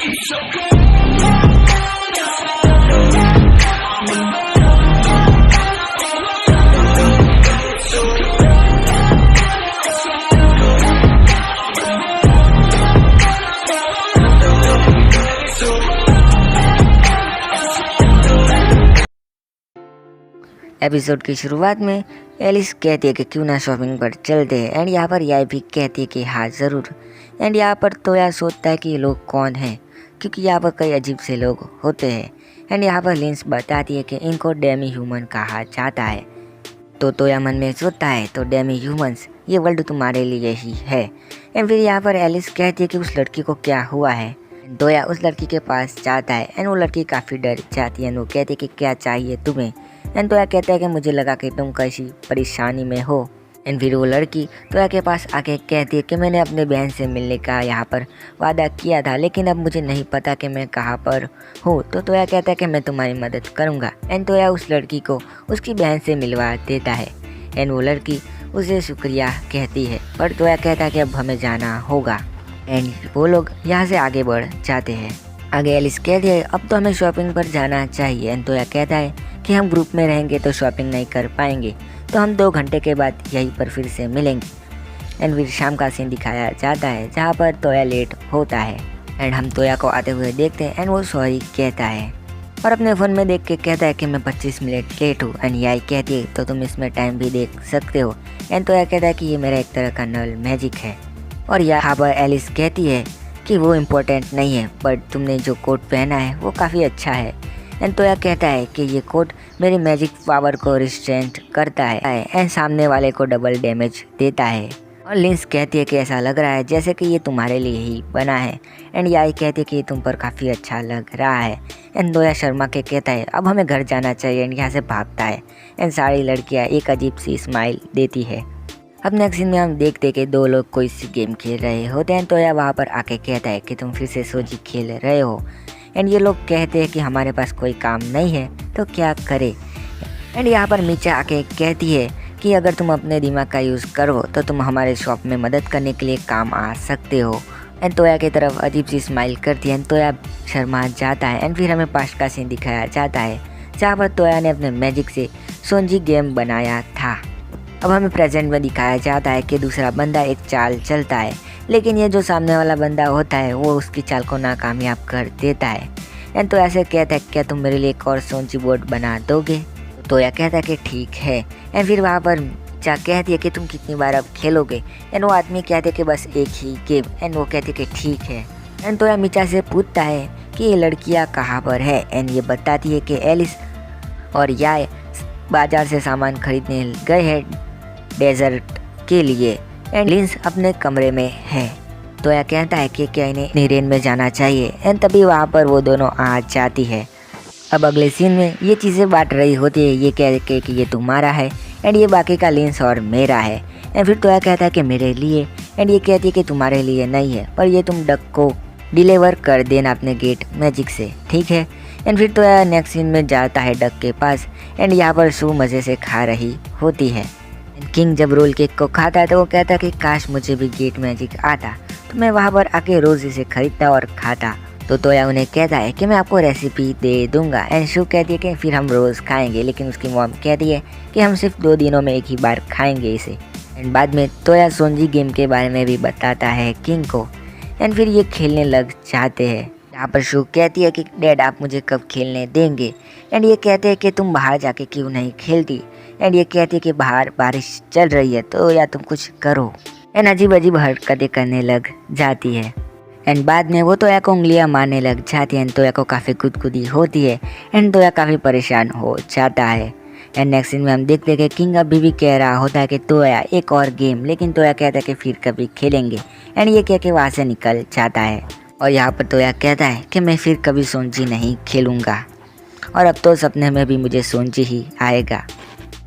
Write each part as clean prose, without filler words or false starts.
Episode की शुरुआत में एलिस कहती है कि क्यों ना शॉपिंग पर चलते हैं एंड यहाँ पर याय भी कहती है कि हाँ ज़रूर। एंड यहाँ पर तोया सोचता है कि ये लोग कौन हैं, क्योंकि यहाँ पर कई अजीब से लोग होते हैं। एंड यहाँ पर लिंस बताती है कि इनको डेमी ह्यूमन कहा जाता है। तो तोया मन में सोचता है तो डेमी ह्यूमंस ये वर्ल्ड तुम्हारे लिए ही है। एंड फिर यहाँ पर एलिस कहती है कि उस लड़की को क्या हुआ है। तोया उस लड़की के पास जाता है एंड वो लड़की काफ़ी डर जाती है। वो कहती है कि क्या चाहिए तुम्हें। एंड तोया कहता है कि मुझे लगा कि तुम कैसी परेशानी में हो। एंड फिर वो लड़की तोया के पास आके कहती है कि मैंने अपने बहन से मिलने का यहाँ पर वादा किया था, लेकिन अब मुझे नहीं पता कि मैं कहाँ पर हूँ। तो तोया कहता है कि मैं तुम्हारी मदद करूँगा। एंड तोया उस लड़की को उसकी बहन से मिलवा देता है। एंड वो लड़की उसे शुक्रिया कहती है, पर तोया कहता है कि अब हमें जाना होगा। एंड वो लोग यहाँ से आगे बढ़ जाते हैं। आगे एलिस कहती है अब तो हमें शॉपिंग पर जाना चाहिए। एंड तोया कहता है कि हम ग्रुप में रहेंगे तो शॉपिंग नहीं कर पाएंगे, तो हम 2 घंटे के बाद यहीं पर फिर से मिलेंगे। एंड फिर शाम का सीन दिखाया जाता है जहाँ पर तोया लेट होता है। एंड हम तोया को आते हुए देखते हैं एंड वो सॉरी कहता है और अपने फ़ोन में देख के कहता है कि मैं 25 मिनट लेट हूँ। एंड याई कहती है तो तुम इसमें टाइम भी देख सकते हो। एंड तोया कहता है कि ये मेरा एक तरह का नल मैजिक है। और यहाँ पर एलिस कहती है कि वो इम्पोर्टेंट नहीं है, बट तुमने जो कोट पहना है वो काफ़ी अच्छा है। एंड तोया कहता है कि ये कोट मेरी मैजिक पावर को रिस्ट्रेंट करता है एंड सामने वाले को डबल डैमेज देता है। और लिंस कहती है कि ऐसा लग रहा है जैसे कि ये तुम्हारे लिए ही बना है। एंड याई कहती है कि ये तुम पर काफ़ी अच्छा लग रहा है। एंड तोया शर्मा के कहता है अब हमें घर जाना चाहिए। एंड यहाँ से भागता है। एंड सारी लड़कियाँ एक अजीब सी स्माइल देती है। अब नेक्स्ट सीन में हम देखते हैं कि 2 लोग कोई सी गेम खेल रहे होते हैं। तोया वहाँ पर आके कहता है कि तुम फिर से सोजी खेल रहे हो। एंड ये लोग कहते हैं कि हमारे पास कोई काम नहीं है तो क्या करें। एंड यहाँ पर मीचा आके कहती है कि अगर तुम अपने दिमाग का यूज़ करो तो तुम हमारे शॉप में मदद करने के लिए काम आ सकते हो। एंड तोया की तरफ अजीब सी स्माइल करती है। एंड तोया शर्मा जाता है। एंड फिर हमें पास्ट का सीन दिखाया जाता है जहाँ पर तोया ने अपने मैजिक से सोंजी गेम बनाया था। अब हमें प्रेजेंट में दिखाया जाता है कि दूसरा बंदा एक चाल चलता है, लेकिन ये जो सामने वाला बंदा होता है वो उसकी चाल को नाकामयाब कर देता है। एंड तो ऐसे कहता है क्या तुम मेरे लिए एक और सोंची बोर्ड बना दोगे। तो यह कहता है कि ठीक है। एंड फिर वहाँ पर मीचा कहती है कि तुम कितनी बार अब खेलोगे। एंड वो आदमी कहते हैं कि बस एक ही गेम। एंड वो कहती है कि ठीक है। एंड तो यह मीचा से पूछता है कि ये लड़कियाँ कहाँ पर है। एंड ये बताती है कि एलिस और याय बाजार से सामान खरीदने गए हैं डेजर्ट के लिए। एंड लिंस अपने कमरे में है। तो यह कहता है कि क्या इन्हें नीरेन में जाना चाहिए। एंड तभी वहाँ पर वो दोनों आ जाती है। अब अगले सीन में ये चीज़ें बांट रही होती है, ये कह के कि ये तुम्हारा है एंड ये बाकी का लिंस और मेरा है। एंड फिर तोया कहता है कि मेरे लिए। एंड ये कहती है कि तुम्हारे लिए नहीं है, पर ये तुम डक को डिलीवर कर देना अपने गेट मैजिक से, ठीक है। एंड फिर तोया नेक्स्ट सीन में जाता है डक के पास। एंड यहाँ पर शू मज़े से खा रही होती है। किंग जब रोल केक को खाता है तो वो कहता है कि काश मुझे भी गेट मैजिक आता तो मैं वहाँ पर आके रोज़ इसे खरीदता और खाता। तो तोया उन्हें कहता है कि मैं आपको रेसिपी दे दूंगा। एंड शू कहती है कि फिर हम रोज़ खाएंगे, लेकिन उसकी मॉम कहती है कि हम सिर्फ 2 दिनों में एक ही बार खाएंगे इसे। एंड बाद में तोया सोंजी गेम के बारे में भी बताता है किंग को। एंड फिर ये खेलने लग जाते हैं। यहाँ पर शू कहती है कि डैड आप मुझे कब खेलने देंगे। एंड ये कहते हैं कि तुम बाहर जाके क्यों नहीं खेलती। एंड ये कहती है कि बाहर बारिश चल रही है तो या तुम कुछ करो। एंड अजीब अजीब हरकतें करने लग जाती है। एंड बाद में वो तोया को उंगलियां मारने लग जाती है। एंड तोया को काफ़ी गुदगुदी होती है। एंड तोया काफ़ी परेशान हो जाता है। एंड नेक्स्ट सीन में हम देखते हैं कि किंग अभी भी कह रहा होता है कि तोया एक और गेम, लेकिन तोया कहता है कि फिर कभी खेलेंगे। एंड ये कह के वहाँ से निकल जाता है। और यहाँ पर तोया कहता है कि मैं फिर कभी सोंजी नहीं खेलूँगा और अब तो सपने में भी मुझे सोंजी ही आएगा।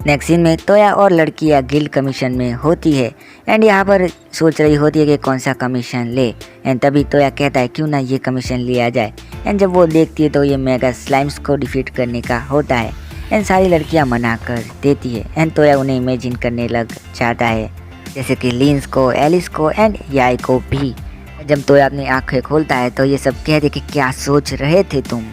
नेक्स्ट सीन में तोया और लड़कियाँ गिल्ड कमीशन में होती है। एंड यहाँ पर सोच रही होती है कि कौन सा कमीशन ले। एंड तभी तोया कहता है क्यों ना ये कमीशन लिया जाए। एंड जब वो देखती है तो ये मेगा स्लाइम्स को डिफीट करने का होता है। एंड सारी लड़कियाँ मना कर देती है। एंड तोया उन्हें इमेजिन करने लग जाता है, जैसे कि लिंस को, एलिस को एंड याई को भी। जब तोया अपनी आंखें खोलता है तो ये सब कहते कि क्या सोच रहे थे तुम।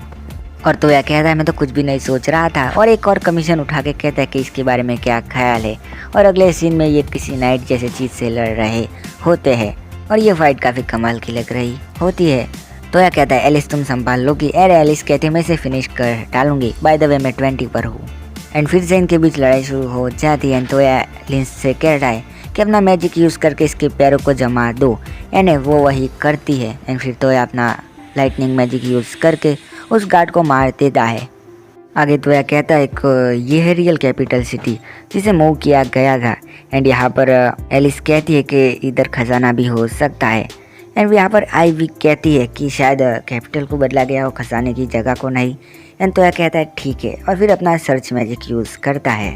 और तोया कहता है मैं तो कुछ भी नहीं सोच रहा था। और एक और कमीशन उठा के कहता है कि इसके बारे में क्या ख्याल है। और अगले सीन में ये किसी नाइट जैसे चीज़ से लड़ रहे होते हैं और ये फाइट काफ़ी कमाल की लग रही होती है। तोया कहता है एलिस तुम संभाल लोगी। अरे एलिस कहती है मैं इसे फिनिश कर डालूंगी, बाय द वे मैं 20 पर हूँ। एंड फिर से इनके बीच लड़ाई शुरू हो जाती है। तोया लिंस से कहता है कि अपना मैजिक यूज़ करके इसके पैरों को जमा दो। एंड वो वही करती है। एंड फिर तोया अपना लाइटनिंग मैजिक यूज़ करके उस गार्ड को मार देता है। आगे तोया कहता है ये है रियल कैपिटल सिटी जिसे मूव किया गया था। एंड यहाँ पर एलिस कहती है कि इधर खजाना भी हो सकता है। एंड यहाँ पर आईवी कहती है कि शायद कैपिटल को बदला गया हो, खजाने की जगह को नहीं। एंड तोया कहता है ठीक है और फिर अपना सर्च मैजिक यूज़ करता है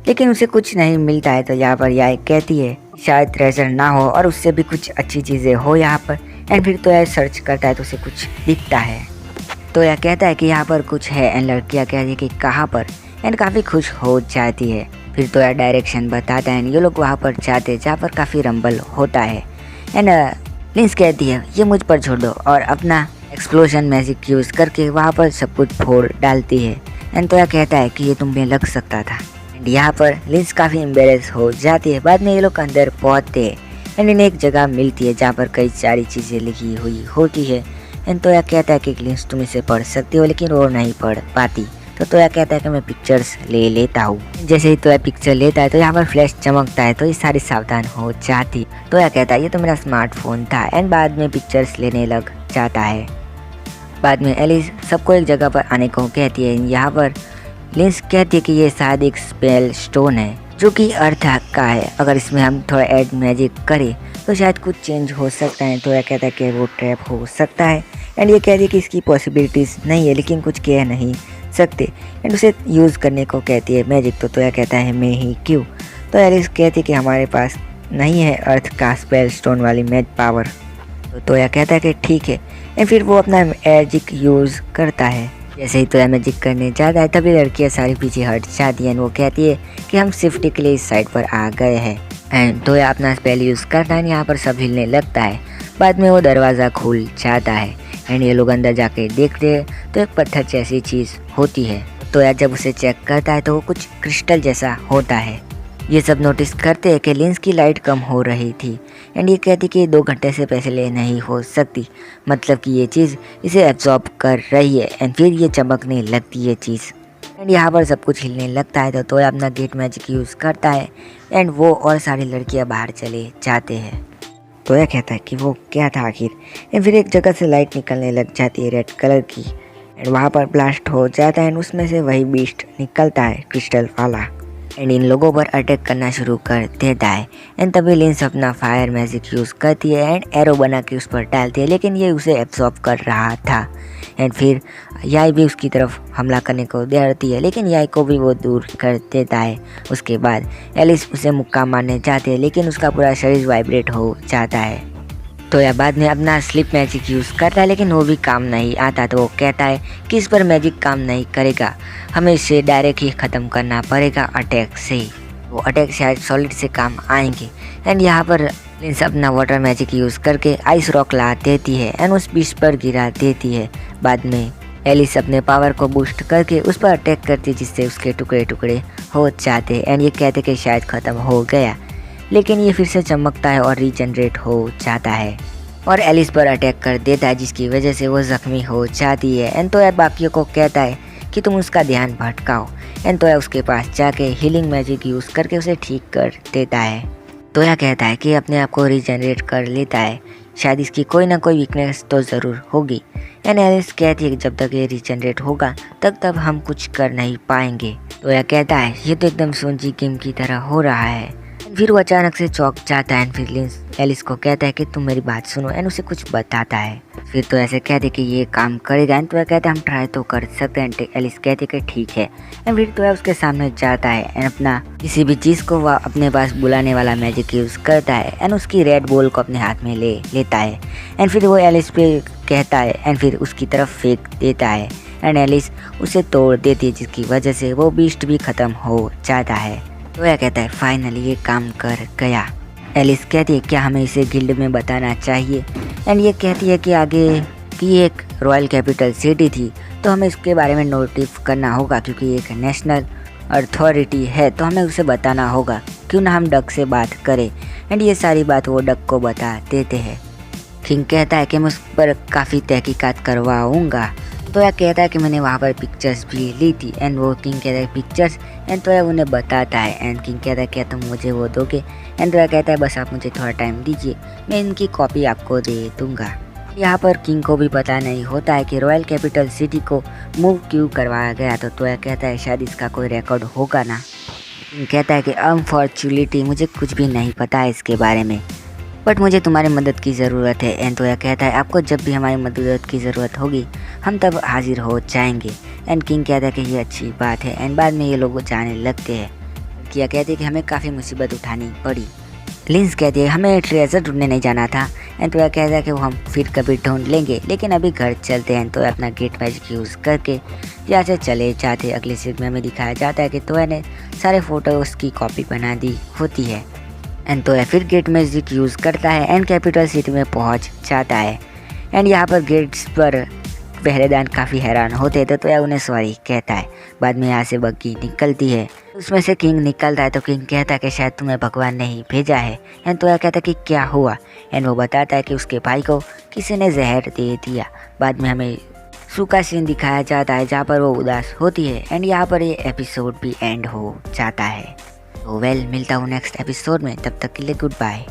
लेकिन उसे कुछ नहीं मिलता है। तो यहाँ पर याई कहती है शायद ट्रेजर ना हो और उससे भी कुछ अच्छी चीज़ें हो यहाँ पर। एंड फिर तोया सर्च करता है तो उसे कुछ दिखता है। तोया कहता है कि यहाँ पर कुछ है। एंड लड़कियाँ कहती है कि कहाँ पर। एंड काफ़ी खुश हो जाती है। फिर तोया डायरेक्शन बताता है। ये लोग वहाँ पर जाते जहाँ पर काफ़ी रंबल होता है। एंड लिंस कहती है ये मुझ पर छोड़ दो और अपना एक्सप्लोजन मैजिक यूज़ करके वहाँ पर सब कुछ फोड़ डालती है। एंड तोया कहता है कि ये तुम्हें लग सकता था। एंड यहाँ पर लिंस काफ़ी एम्बेरेस हो जाती है। बाद में ये लोग अंदर पहुँचते हैं। एंड इन्हें एक जगह मिलती है जहाँ पर कई सारी चीज़ें लिखी हुई होती है। एंड तोया कहता है कि लिंस तुम इसे पढ़ सकती हो लेकिन वो नहीं पढ़ पाती। तो तोया कहता है कि मैं पिक्चर्स ले लेता हूँ। जैसे ही तोया पिक्चर लेता है तो यहाँ पर फ्लैश चमकता है तो ये सारी सावधान हो जाती। तोया कहता है ये तो मेरा स्मार्टफोन था। एंड बाद में पिक्चर्स लेने लग जाता है। बाद में एलिस सबको एक जगह पर आने को कहती है। यहाँ पर लिंस कहती है कि ये शायद एक स्पेल स्टोन है जो कि अर्थ का है। अगर इसमें हम थोड़ा ऐड मैजिक करें तो शायद कुछ चेंज हो सकता है। तो यह कहता है कि वो ट्रैप हो सकता है। एंड ये कहती है कि इसकी पॉसिबिलिटीज़ नहीं है लेकिन कुछ कह नहीं सकते। एंड उसे यूज़ करने को कहती है मैजिक। तो तोया कहता है मैं ही क्यों। तो एलिस कहती है कि हमारे पास नहीं है अर्थ का स्पेल स्टोन वाली मैज पावर। तो तोया कहता है कि ठीक है। एंड फिर वो अपना मैजिक यूज़ करता है। जैसे ही तोया मैजिक करने जाता है तभी लड़कियाँ सारी पीछे हट जाती हैं। वो कहती है कि हम सेफ्टी के लिए इस साइड पर आ गए हैं। एंड तोया अपना स्पेल यूज़ करता है। यहाँ पर सब हिलने लगता है। बाद में वो दरवाज़ा खुल जाता है। एंड ये लोग अंदर जाके देखते हैं तो एक पत्थर जैसी चीज़ होती है। तोया जब उसे चेक करता है तो वो कुछ क्रिस्टल जैसा होता है। ये सब नोटिस करते हैं कि लेंस की लाइट कम हो रही थी। एंड ये कहती कि 2 घंटे से पहले नहीं हो सकती, मतलब कि ये चीज़ इसे एब्जॉर्ब कर रही है। एंड फिर ये चमकने लगती है चीज़। एंड यहाँ पर सब कुछ हिलने लगता है। तो तोया अपना गेट मैजिक यूज़ करता है। एंड वो और सारी लड़कियाँ बाहर चले जाते हैं। तोया कहता है कि वो क्या था आखिर। एंड फिर एक जगह से लाइट निकलने लग जाती है रेड कलर की। एंड वहाँ पर ब्लास्ट हो जाता है। एंड उसमें से वही बीस्ट निकलता है क्रिस्टल वाला। एंड इन लोगों पर अटैक करना शुरू कर देता है। एंड तभी लिंस अपना फायर मैजिक यूज़ करती है एंड एरो बना के उस पर डालती है लेकिन ये उसे एब्जॉर्ब कर रहा था। एंड फिर याई भी उसकी तरफ हमला करने को दौड़ती है लेकिन याई को भी वो दूर कर देता है। उसके बाद एलिस उसे मुक्का मारने जाती है लेकिन उसका पूरा शरीर वाइब्रेट हो जाता है। तो या बाद में अपना स्लिप मैजिक यूज़ करता है लेकिन वो भी काम नहीं आता। तो वो कहता है कि इस पर मैजिक काम नहीं करेगा, हमें इसे डायरेक्ट ही ख़त्म करना पड़ेगा अटैक से। वो अटैक शायद सॉलिड से काम आएंगे। एंड यहाँ पर लिंस अपना वाटर मैजिक यूज़ करके आइस रॉक ला देती है एंड उस बीच पर गिरा देती है। बाद में एलिस अपने पावर को बूस्ट करके उस पर अटैक करती है जिससे उसके टुकड़े टुकड़े हो जाते हैं। एंड ये कहते कि शायद ख़त्म हो गया लेकिन ये फिर से चमकता है और रीजनरेट हो जाता है और एलिस पर अटैक कर देता है जिसकी वजह से वो ज़ख्मी हो जाती है। एंड तो बाकियों को कहता है कि तुम उसका ध्यान भटकाओ। एंड तोया उसके पास जाके हीलिंग मैजिक यूज़ करके उसे ठीक कर देता है। तोया कहता है कि अपने आप को रीजनरेट कर लेता है, शायद इसकी कोई ना कोई वीकनेस तो ज़रूर होगी। एंड एलिस कहती है कि जब तक ये रीजनरेट होगा तब हम कुछ कर नहीं पाएंगे। तोया कहता है ये तो एकदम सोंची गेम की तरह हो रहा है। फिर वो अचानक से चौंक जाता है। फिर लिंस एलिस को कहता है कि तुम मेरी बात सुनो। एंड उसे कुछ बताता है। फिर तो ऐसे कहते कि ये काम करेगा। एंड तो कहता है हम ट्राई तो कर सकते हैं। एलिस कहते कि ठीक है। एंड फिर तो उसके सामने जाता है एंड अपना किसी भी चीज़ को वह अपने पास बुलाने वाला मैजिक यूज़ करता है एंड उसकी रेड बॉल को अपने हाथ में ले लेता है। एंड फिर वो एलिस पे कहता है एंड फिर उसकी तरफ फेंक देता है। एंड एलिस उसे तोड़ देती है जिसकी वजह से वो बीस्ट भी ख़त्म हो जाता है। तोया कहता है फाइनली ये काम कर गया। एलिस कहती है क्या हमें इसे गिल्ड में बताना चाहिए। एंड ये कहती है कि आगे की एक रॉयल कैपिटल सिटी थी तो हमें इसके बारे में नोटिस करना होगा क्योंकि एक नेशनल अथॉरिटी है तो हमें उसे बताना होगा। क्यों ना हम डक से बात करें। एंड ये सारी बात वो डक को बता देते हैं। किंग कहता है कि मैं उस पर काफ़ी तहकीकात करवाऊँगा। तो यह कहता है कि मैंने वहाँ पर पिक्चर्स भी ली थी। एंड वो किंग कहता है पिक्चर्स। एंड तो यह उन्हें बताता है। एंड किंग कहता है क्या तुम मुझे वो दोगे। एंड तो यह कहता है बस आप मुझे थोड़ा टाइम दीजिए, मैं इनकी कॉपी आपको दे दूँगा। यहाँ पर किंग को भी पता नहीं होता है कि रॉयल कैपिटल सिटी को मूव क्यों करवाया गया। तो यह कहता है शायद इसका कोई रिकॉर्ड होगा ना। किंग कहता है कि अनफॉर्चुनेटली मुझे कुछ भी नहीं पता है इसके बारे में, बट मुझे तुम्हारी मदद की ज़रूरत है। एंड तो यह कहता है आपको जब भी हमारी मदद की ज़रूरत होगी हम तब हाजिर हो जाएंगे। एंड किंग कहता है कि ये अच्छी बात है। एंड बाद में ये लोग जाने लगते हैं। किया कहती है कि हमें काफ़ी मुसीबत उठानी पड़ी। लिंस कहती है हमें ट्रेजर ढूंढने नहीं जाना था। एंड तो यह कहता है कि वो हम फिर कभी ढूंढ लेंगे, लेकिन अभी घर चलते हैं। तो अपना गेट मैजिक यूज़ करके यहाँ से चले जाते। अगले सीन में हमें दिखाया जाता है कि तो ने सारे फ़ोटोज़ की कॉपी बना दी होती है। एंड तो फिर गेट मैजिक यूज़ करता है एंड कैपिटल सिटी में पहुंच जाता है। एंड यहाँ पर गेट्स पर पहरेदार काफ़ी हैरान होते थे तो यह उन्हें सॉरी कहता है। बाद में यहाँ से बग्गी निकलती है, उसमें से किंग निकलता है। तो किंग कहता है कि शायद तुम्हें भगवान ने ही भेजा है। एंड तो यह कहता है कि क्या हुआ। एंड वो बताता है कि उसके भाई को किसी ने जहर दे दिया। बाद में हमें सूखा सीन दिखाया जाता है जहाँ पर वो उदास होती है। एंड यहाँ पर ये एपिसोड भी एंड हो जाता है। तो मिलता हूँ नेक्स्ट एपिसोड में, तब तक के लिए गुड बाय।